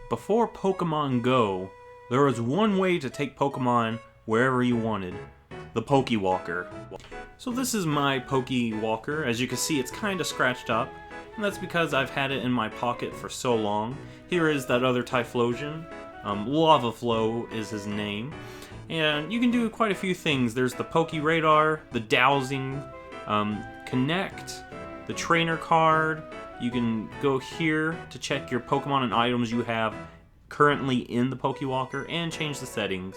Before Pokemon Go, there was one way to take Pokemon wherever you wanted: the Pokéwalker. So this is my Pokéwalker. As you can see, it's kind of scratched up, and that's because I've had it in my pocket for so long. Here is that other Typhlosion. Lava Flow is his name. And you can do quite a few things. There's the Pokey Radar, the Dowsing, Connect, the Trainer Card. You can go here to check your Pokemon and items you have currently in the Pokéwalker and change the settings.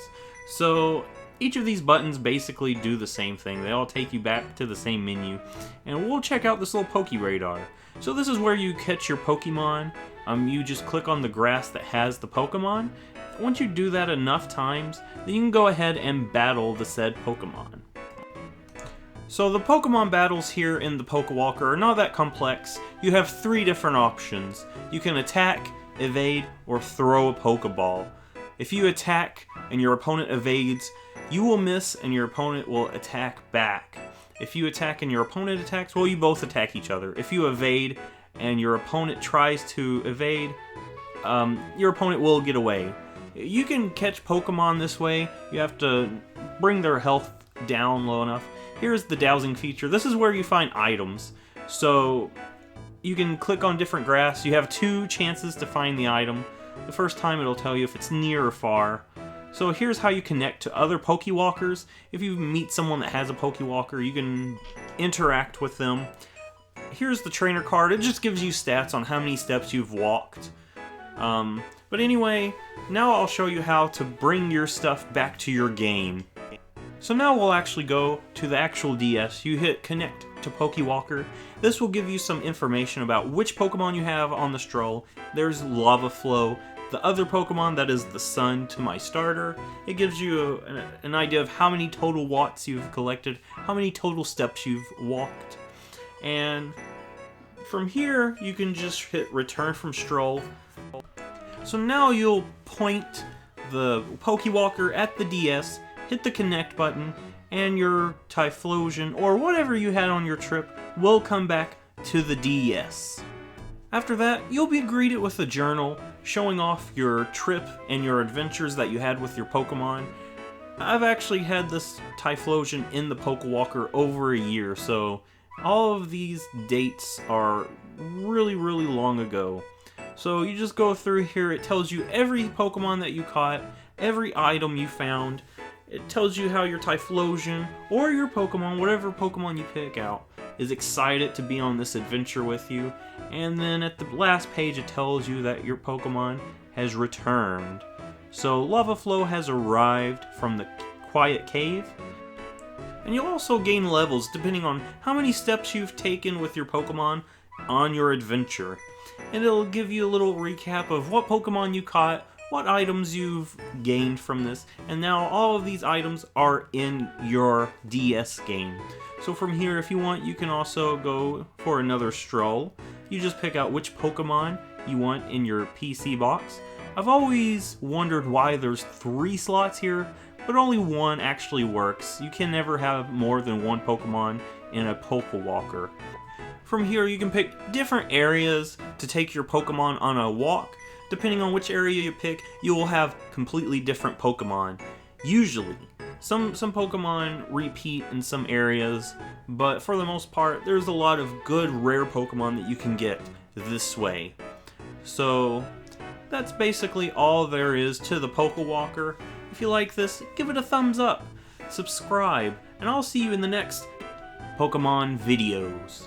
So each of these buttons basically do the same thing. They all take you back to the same menu. And we'll check out this little Pokey Radar. So this is where you catch your Pokemon. You just click on the grass that has the Pokemon. Once you do that enough times, then you can go ahead and battle the said Pokemon. So the Pokemon battles here in the Pokéwalker are not that complex. You have 3 different options. You can attack, evade, or throw a Pokeball. If you attack and your opponent evades, you will miss and your opponent will attack back. If you attack and your opponent attacks, well, you both attack each other. If you evade and your opponent tries to evade, your opponent will get away. You can catch Pokemon this way. You have to bring their health down low enough. Here's the Dowsing feature. This is where you find items. So you can click on different grass. You have 2 chances to find the item. The first time it'll tell you if it's near or far. So here's how you connect to other Pokéwalkers. If you meet someone that has a Pokéwalker, you can interact with them. Here's the trainer card. It just gives you stats on how many steps you've walked. But anyway, now I'll show you how to bring your stuff back to your game. So now we'll actually go to the actual DS. You hit Connect to Pokéwalker. This will give you some information about which Pokemon you have on the Stroll. There's Lava Flow. The other Pokemon, that is the Sun to my starter. It gives you an idea of how many total watts you've collected, how many total steps you've walked. And from here, you can just hit Return from Stroll. So now you'll point the Pokéwalker at the DS, hit the Connect button, and your Typhlosion, or whatever you had on your trip, will come back to the DS. After that, you'll be greeted with a journal showing off your trip and your adventures that you had with your Pokemon. I've actually had this Typhlosion in the Pokéwalker over a year, so all of these dates are really long ago. So you just go through here. It tells you every Pokemon that you caught, every item you found. It tells you how your Typhlosion, or your Pokemon, whatever Pokemon you pick out, is excited to be on this adventure with you. And then at the last page it tells you that your Pokemon has returned. So Lava Flow has arrived from the Quiet Cave. And you'll also gain levels depending on how many steps you've taken with your Pokemon on your adventure. And it'll give you a little recap of what Pokemon you caught, what items you've gained from this, and now all of these items are in your DS game. So from here, if you want, you can also go for another stroll. You just pick out which Pokemon you want in your PC box. I've always wondered why there's 3 slots here, but only 1 actually works. You can never have more than 1 Pokemon in a Pokéwalker. From here, you can pick different areas to take your Pokemon on a walk. Depending on which area you pick, you will have completely different Pokemon. Usually, some Pokemon repeat in some areas, but for the most part, there's a lot of good rare Pokemon that you can get this way. So that's basically all there is to the Pokéwalker. If you like this, give it a thumbs up, subscribe, and I'll see you in the next Pokemon videos.